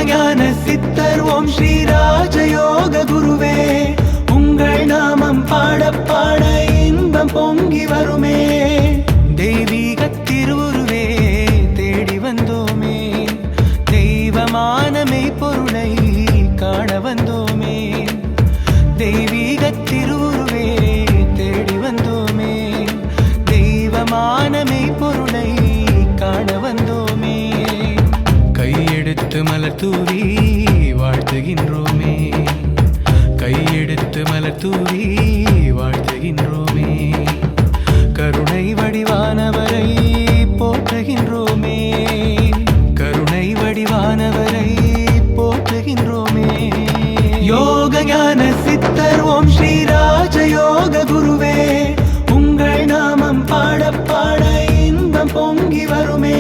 ஞான சித்தர் ஓம் ஸ்ரீ ராஜயோக குருவே, உங்கள் நாமம் பாட பாட இன்பம் பொங்கி வருமே. தெய்வீக திருவுருவே தேடி வந்தோமே, தெய்வமான மெய்ப்பொருளை காண வந்தோமே. தெய்வீக திருவுருவே தேடி வந்தோமே, தெய்வமான மெய்ப்பொருளை காண வந்தோமே. கையெடுத்து மலர் தூவி வாழ்த்துகின்றோமே, கையெடுத்து மலர் தூவி வாழ்த்துகின்றோமே. கருணை வடிவானவரை போற்றுகின்றோமே, கருணை வடிவானவரை போற்றுகின்றோமே. யோக ஞான சித்தர் ஓம் ஸ்ரீ ராஜயோக குருவே, உங்கள் நாமம் பாட பாட இன்பம் பொங்கி வருமே.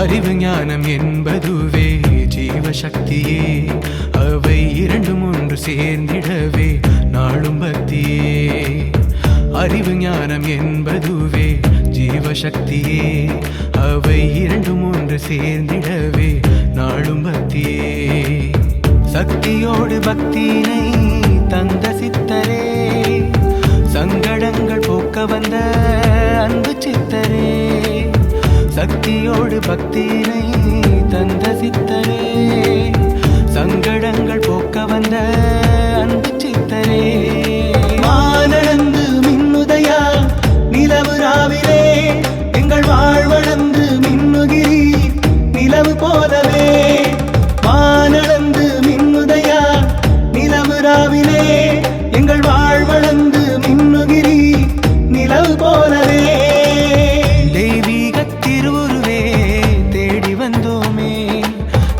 அறிவு ஞானம் என்பதுவே ஜீவசக்தியே, அவை இரண்டும் ஒன்று சேர்ந்திடவே நாளும் பக்தியே. அறிவு ஞானம் என்பதுவே ஜீவசக்தியே, அவை இரண்டும் ஒன்று சேர்ந்திடவே நாளும் பக்தியே. சக்தியோடு பக்தியினை தந்த சித்தரே, சங்கடங்கள் போக்க வந்த அன்பு சித்தரே. சக்தியோடு பக்தியினை தந்த சித்தரே, சங்கடங்கள் போக்க வந்த அன்பு சித்தரே. வானளந்து மின்னுதையா நிலவு ராவிலே, எங்கள் வாழ்வளந்து மின்னுகிரி நிலவு போலவே. வானளந்து மின்னுதையா நிலவு ராவிலே, எங்கள் வாழ்வளந்து மின்னுகிரி நிலவு போலவே. தெய்வீக திருவுருவே தேடி வந்தோமே,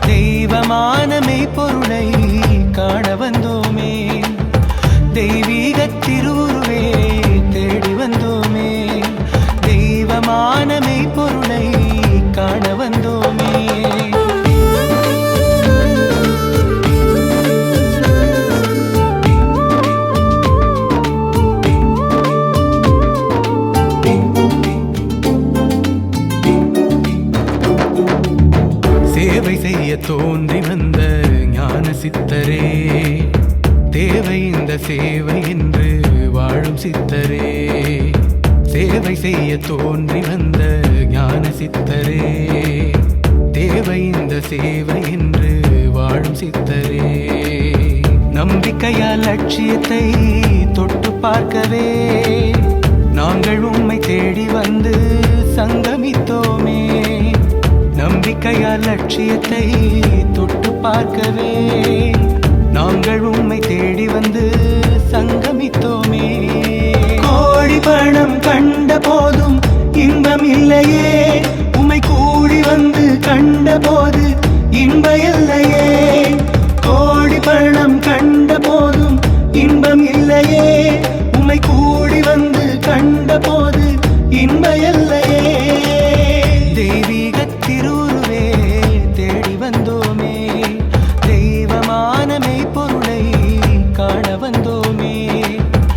தெய்வமான மெய்ப்பொருளை காண வந்தோமே. தெய்வீக திருவுருவே தேடி வந்தோமே, தெய்வமான மெய்ப்பொருளை காண வந்தோமே. சேவை செய்ய தோன்றி வந்த ஞான சித்தரே, தேவை இந்த சேவை என்று வாழும் சித்தரே. சேவை செய்ய தோன்றி வந்த ஞான சித்தரே, தேவை இந்த சேவை என்று வாழும் சித்தரே. நம்பிக்கையால் லட்சியத்தை தொட்டு பார்க்கவே நாங்கள் உம்மை தேடி வந்து சங்கமித்தோமே. நம்பிக்கையால் லட்சியத்தை தொட்டு பார்க்கவே நாங்கள் உம்மை தேடி வந்து சங்கமித்தோமே. கோடி பணம் கண்ட போதும் இன்பம் இல்லையே, உம்மை கூடி வந்து கண்ட போது இன்ப இல்லையே. கோடி பணம் கண்ட போதும் இன்பம் இல்லையே, உம்மை கூடி வந்து கண்ட போது இன்ப இல்லையே. தெய்வீக திருவுருவே தேடி வந்தோமே, தெய்வமான மெய்ப்பொருளை காண வந்தோமே.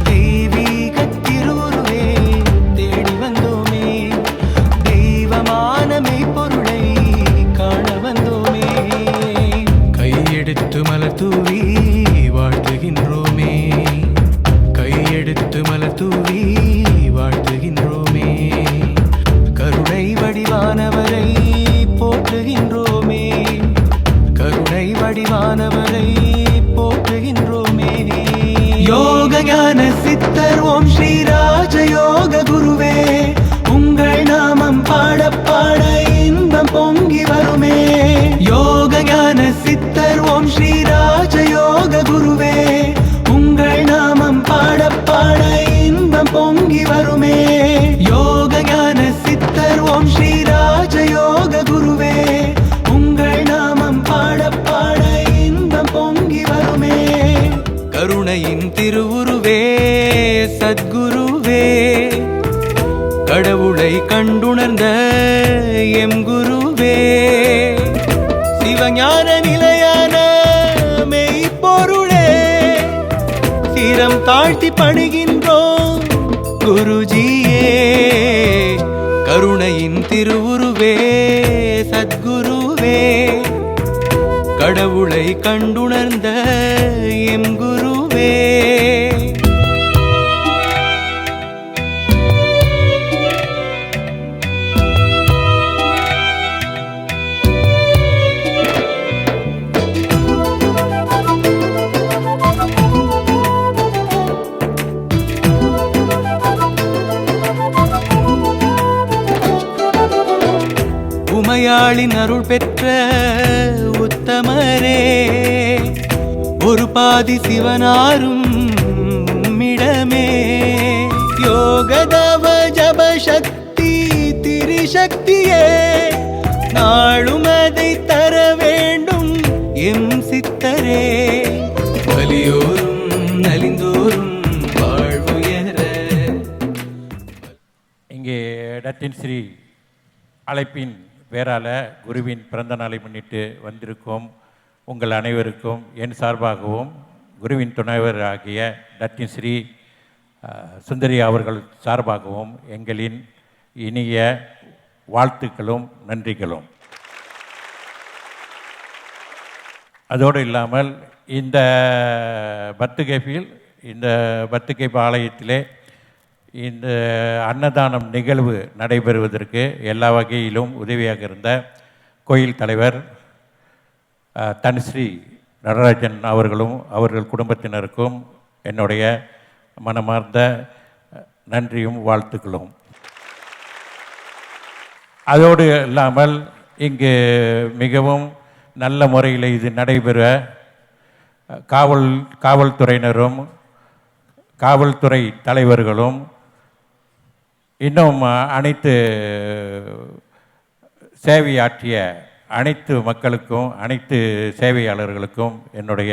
தெய்வீக திருவுருவே தேடி வந்தோமே, தெய்வமான மெய்ப்பொருளை காண வந்தோமே. கையெடுத்து மலர் தூவி வாழ்த்துகின்றோமே, கையெடுத்து மலர் தூவி வாழ்த்துகின்றோமே. கருணை வடிவானவரை போற்றுகின்றோமே, கருணை வடிவானவரை போற்றுகின்றோமே. யோக ஞான சித்தர் ஓம் ஸ்ரீ ராஜயோக குருவே, உங்கள் நாமம் பாட பாட இன்பம் பொங்கி வருமே. யோக ஞான சித்தர் ஓம் ஸ்ரீ ராஜயோக குருவே, உங்கள் நாமம் பாட பாட இன்பம் பொங்கி வருமே. யோக ஞான சித்தர் ஓம் ஸ்ரீ ராஜயோக குருவே, உங்கள் நாமம் பாட பாட இன்பம் பொங்கி வருமே. கருணையின் திருவுருவே சத்குருவே, கடவுளை கண்டுணர் கண்டுணர்ந்த எம் குருவே, சிவஞான நிலையான மெய்ப்பொருளே, சிரம் தாழ்த்தி பணிகின்றோம் குருஜியே. கருணையின் திருவுருவே சத்குருவே, கடவுளை கண்டுணர்ந்த எம் குருவே. உமையாளின் அருள் பெற்ற உத்தமரே, ஒரு பாதி சிவனாரும் உம்மிடமே. யோகதவ ஜபசக்தி திரிசக்தியே, நாளும் அதை தர வேண்டும் எம் சித்தரே. வலியோரும் நலிந்தோரும் வாழ்வுயர. இங்கே டத்தின் ஸ்ரீ அழைப்பின் பேரால குருவின் பிறந்த நாளை முன்னிட்டு வந்திருக்கும் உங்கள் அனைவருக்கும் என் சார்பாகவும் குருவின் துணைவர் ஆகிய டத்தின் ஸ்ரீ சுந்தரி அவர்கள் சார்பாகவும் எங்களின் இனிய வாழ்த்துக்களும் நன்றிகளும். அதோடு இல்லாமல் இந்த பத்துகேபில் இந்த பத்துகேப் ஆலயத்திலே இந்த அன்னதானம் நிகழ்வு நடைபெறுவதற்கு எல்லா வகையிலும் உதவியாக இருந்த கோயில் தலைவர் தன்ஸ்ரீ நடராஜன் அவர்களும் அவர்கள் குடும்பத்தினருக்கும் என்னுடைய மனமார்ந்த நன்றியும் வாழ்த்துக்களும். அதோடு இல்லாமல் இங்கு மிகவும் நல்ல முறையில் இது நடைபெற காவல்துறையினரும் காவல்துறை தலைவர்களும் இன்னும் அனைத்து சேவையாற்றிய அனைத்து மக்களுக்கும் அனைத்து சேவையாளர்களுக்கும் என்னுடைய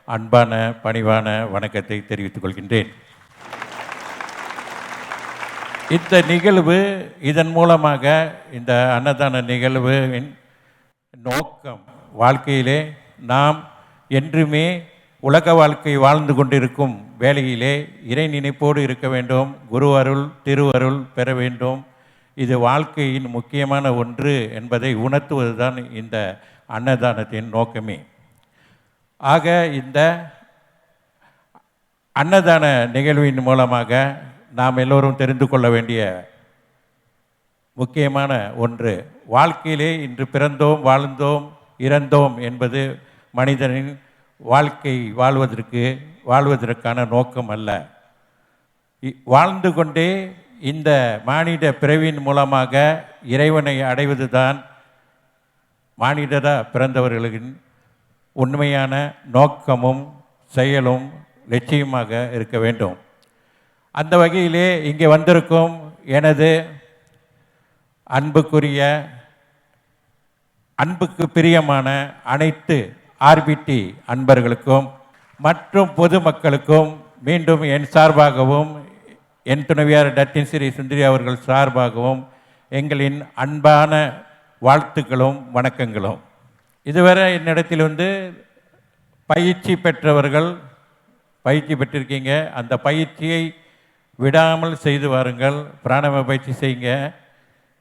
அன்பான பணிவான வணக்கத்தை தெரிவித்துக் கொள்கின்றேன். இந்த நிகழ்வு இதன் மூலமாக இந்த அன்னதான நிகழ்வின் நோக்கம் வாழ்க்கையிலே நாம் என்றுமே உலக வாழ்க்கை வாழ்ந்து கொண்டிருக்கும் வேளையிலே இறை நினைப்போடு இருக்க வேண்டும், குரு அருள் திருவருள் பெற வேண்டும். இது வாழ்க்கையின் முக்கியமான ஒன்று என்பதை உணர்த்துவதுதான் இந்த அன்னதானத்தின் நோக்கமே. ஆக இந்த அன்னதான நிகழ்வின் மூலமாக நாம் எல்லோரும் தெரிந்து கொள்ள வேண்டிய முக்கியமான ஒன்று, வாழ்க்கையிலே இன்று பிறந்தோம் வாழ்ந்தோம் இறந்தோம் என்பது மனிதனின் வாழ்க்கை வாழ்வதற்கான நோக்கம் அல்ல. வாழ்ந்து கொண்டே இந்த மானிட பிறவின் மூலமாக இறைவனை அடைவது தான் மானிடராக பிறந்தவர்களின் உண்மையான நோக்கமும் செயலும் லட்சியமாக இருக்க வேண்டும். அந்த வகையிலே இங்கே வந்திருக்கும் எனது அன்புக்கு பிரியமான அனைத்து ஆர்பிடி அன்பர்களுக்கும் மற்றும் பொதுமக்களுக்கும் மீண்டும் என் சார்பாகவும் என் துணைவியார் டத்தின் ஸ்ரீ சுந்தரி அவர்கள் சார்பாகவும் எங்களின் அன்பான வாழ்த்துக்களும் வணக்கங்களும். இதுவரை என்னிடத்தில் பயிற்சி பெற்றிருக்கீங்க. அந்த பயிற்சியை விடாமல் செய்து வாருங்கள். பிராணாயாம பயிற்சி செய்யுங்க.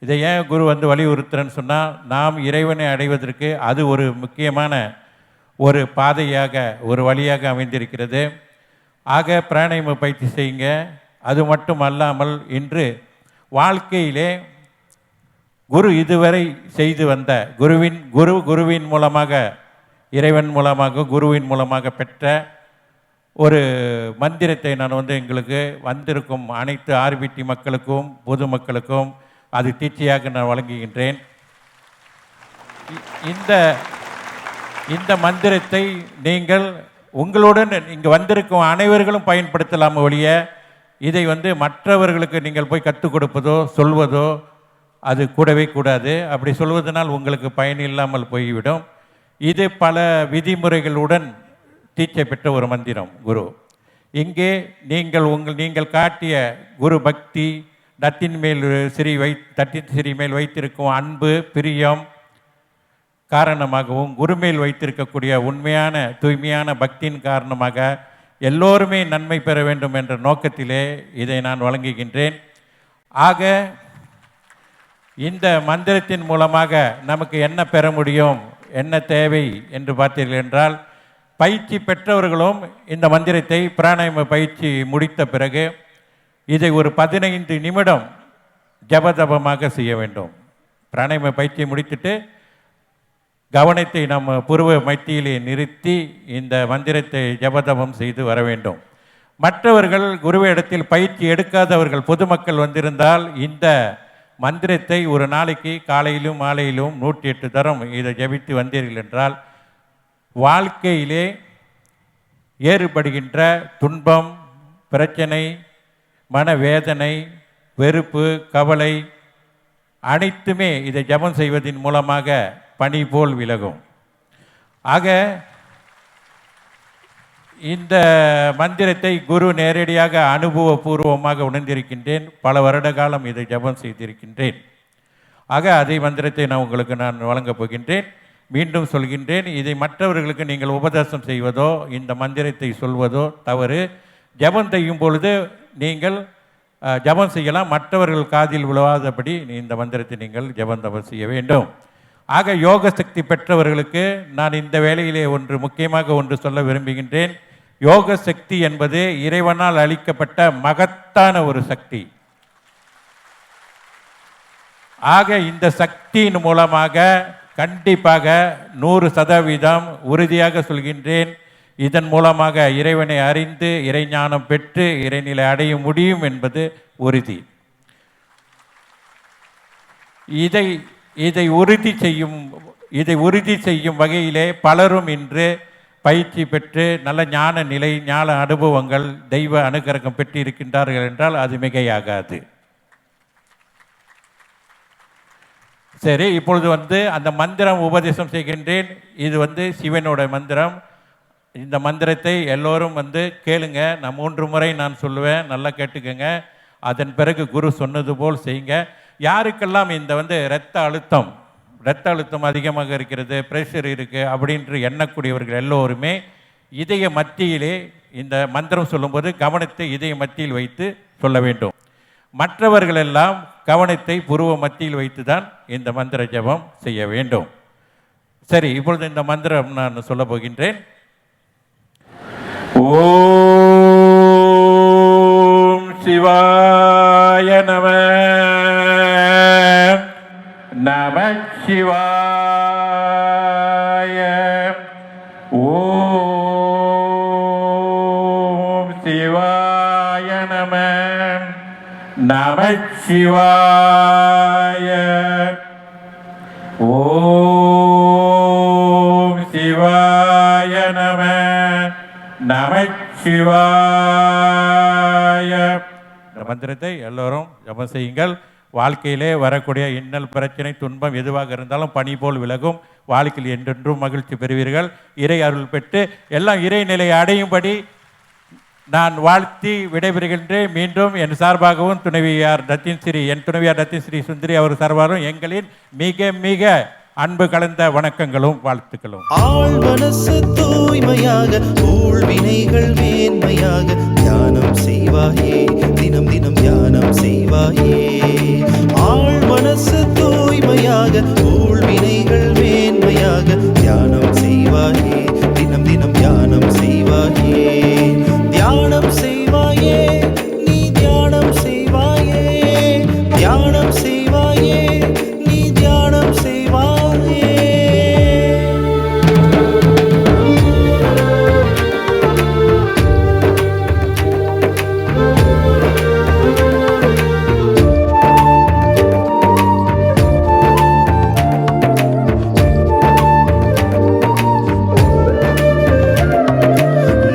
இதை ஏன் குரு வலியுறுத்துறேன்னு சொன்னால், நாம் இறைவனை அடைவதற்கு அது ஒரு முக்கியமான ஒரு பாதையாக ஒரு வழியாக அமைந்திருக்கிறது. ஆக பிராணாயாம பயிற்சி செய்யுங்க. அது மட்டும் அல்லாமல் இன்று வாழ்க்கையிலே குரு இதுவரை செய்து வந்த குருவின் மூலமாக இறைவன் மூலமாக குருவின் மூலமாக பெற்ற ஒரு மந்திரத்தை நான் எங்களுக்கு வந்திருக்கும் அனைத்து ஆர்பிடி மக்களுக்கும் பொதுமக்களுக்கும் அது தீட்சையாக நான் வழங்குகின்றேன். இந்த மந்திரத்தை நீங்கள் உங்களுடன் இங்கே வந்திருக்கும் அனைவர்களும் பயன்படுத்தலாம் ஒழிய இதை மற்றவர்களுக்கு நீங்கள் போய் கற்றுக் கொடுப்பதோ சொல்வதோ அது கூடவே கூடாது. அப்படி சொல்வதனால் உங்களுக்கு பயன் இல்லாமல் போய்விடும். இது பல விதிமுறைகளுடன் தீட்சை பெற்ற ஒரு மந்திரம் குரு. இங்கே நீங்கள் காட்டிய குரு பக்தி தத்தின் ஸ்ரீ மேல் வைத்திருக்கும் அன்பு பிரியம் காரணமாகவும் குரு மேல் வைத்திருக்கக்கூடிய உண்மையான தூய்மையான பக்தியின் காரணமாக எல்லோருமே நன்மை பெற வேண்டும் என்ற நோக்கத்திலே இதை நான் வழங்குகின்றேன். ஆக இந்த மந்திரத்தின் மூலமாக நமக்கு என்ன பெற முடியும், என்ன தேவை என்று பார்த்தீர்கள் என்றால், பயிற்சி பெற்றவர்களும் இந்த மந்திரத்தை பிராணாயாம பயிற்சி முடித்த பிறகு இதை ஒரு 15 நிமிடம் ஜபதபமாக செய்ய வேண்டும். பிராணாயாம பயிற்சியை முடித்துட்டு கவனத்தை நம்ம புருவ மத்தியிலே நிறுத்தி இந்த மந்திரத்தை ஜபதபம் செய்து வர வேண்டும். மற்றவர்கள் குருவே இடத்தில் பயிற்சி எடுக்காதவர்கள் பொதுமக்கள் வந்திருந்தால் இந்த மந்திரத்தை ஒரு நாளைக்கு காலையிலும் மாலையிலும் 108 தரம் இதை ஜபித்து வந்தீர்கள் என்றால் வாழ்க்கையிலே ஏற்படுகின்ற துன்பம், பிரச்சனை, மனவேதனை, வெறுப்பு, கவலை அனைத்துமே இதை ஜபம் செய்வதன் மூலமாக பனி போல் விலகும். ஆக இந்த மந்திரத்தை குரு நேரடியாக அனுபவபூர்வமாக உணர்ந்திருக்கின்றேன். பல வருட காலம் இதை ஜபம் செய்திருக்கின்றேன். ஆக அதே மந்திரத்தை நான் வழங்கப் போகின்றேன். மீண்டும் சொல்கின்றேன், இதை மற்றவர்களுக்கு நீங்கள் உபதேசம் செய்வதோ இந்த மந்திரத்தை சொல்வதோ தவறு. ஜபம் செய்யும் பொழுது நீங்கள் ஜபம் செய்யலாம், மற்றவர்கள் காதில் விழுவாதபடி இந்த மந்திரத்தை நீங்கள் ஜபம் செய்ய வேண்டும். ஆக யோக சக்தி பெற்றவர்களுக்கு நான் இந்த வேளையிலே முக்கியமாக ஒன்று சொல்ல விரும்புகின்றேன். யோக சக்தி என்பது இறைவனால் அளிக்கப்பட்ட மகத்தான ஒரு சக்தி. ஆக இந்த சக்தியின் மூலமாக கண்டிப்பாக 100% உறுதியாக சொல்கின்றேன், இதன் மூலமாக இறைவனை அறிந்து இறைஞானம் பெற்று இறைநிலை அடைய முடியும் என்பது உறுதி. இதை உறுதி செய்யும் வகையிலே பலரும் இன்று பயிற்சி பெற்று நல்ல ஞான நிலை, ஞான அனுபவங்கள், தெய்வ அனுகிரகம் பெற்று இருக்கின்றார்கள் என்றால் அது மிகையாகாது. சரி, இப்பொழுது அந்த மந்திரம் உபதேசம் செய்கின்றேன். இது சிவனோட மந்திரம். இந்த மந்திரத்தை எல்லோரும் கேளுங்க. நான் 3 முறை நான் சொல்லுவேன், நல்லா கேட்டுக்கங்க. அதன் பிறகு குரு சொன்னது போல் செய்யுங்க. யாருக்கெல்லாம் இந்த இரத்த அழுத்தம் அதிகமாக இருக்கிறது, ப்ரெஷர் இருக்குது அப்படின்று எண்ணக்கூடியவர்கள் எல்லோருமே இதய மத்தியிலே இந்த மந்திரம் சொல்லும்போது கவனத்தை இதய மத்தியில் வைத்து சொல்ல வேண்டும். மற்றவர்கள் எல்லாம் கவனத்தை புருவ மத்தியில் வைத்து தான் இந்த மந்திர ஜபம் செய்ய வேண்டும். சரி, இப்பொழுது இந்த மந்திரம் நான் சொல்ல போகின்றேன். ஓம் சிவாய நம. நமச்சிவாய. ஓம் சிவாய நம. நமச்சிவாய. ஓம் சிவாய நம. நமச்சிவாய. இந்த மந்திரத்தை எல்லோரும் ஜபம் செய்யுங்கள். வாழ்க்கையிலே வரக்கூடிய இன்னல், பிரச்சனை, துன்பம் எதுவாக இருந்தாலும் பனி போல் விலகும். வாழ்க்கையில் என்றென்றும் மகிழ்ச்சி பெறுவீர்கள். இறை அருள் பெற்று எல்லாம் இறைநிலையை அடையும்படி நான் வாழ்த்தி விடைபெறுகின்றேன். மீண்டும் என் சார்பாகவும் என் துணைவியார் ரத்தின் ஸ்ரீ சுந்தரி அவர் சார்பாகவும் எங்களின் மிக மிக அன்பு கலந்த வணக்கங்களும் வாழ்த்துக்களும். ஆள் மனசு தூய்மையாக, ஊழ்வினைகள் மேன்மையாக, தியானம் செய்வாயே, தினம் தினம் தியானம் செய்வாயே. ஆள் மனசு தூய்மையாக, ஊழ்வினைகள் மேன்மையாக, தியானம் செய்வாயே, தினம் தினம் தியானம் செய்வாயே. தியானம் செய்வாயே, நீ தியானம் செய்வாயே, தியானம் செய்வாயே, நீ தியானம் செய்வாயே.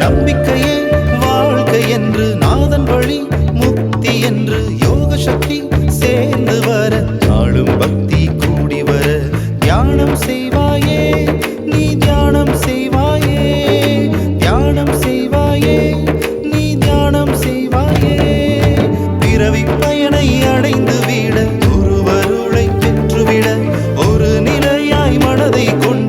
நம்பிக்கையே வாழ்க்கை என்று, நாதன் வழி முக்தி என்று, யோக சக்தி சேர்ந்து வர, நாளும் பக்தி கூடி வர, தியானம் செய்வாயே, நீ தியானம் செய்வாயே, தியானம் செய்வாயே, நீ தியானம் செய்வாயே. பிறவி பயனை கொண்டு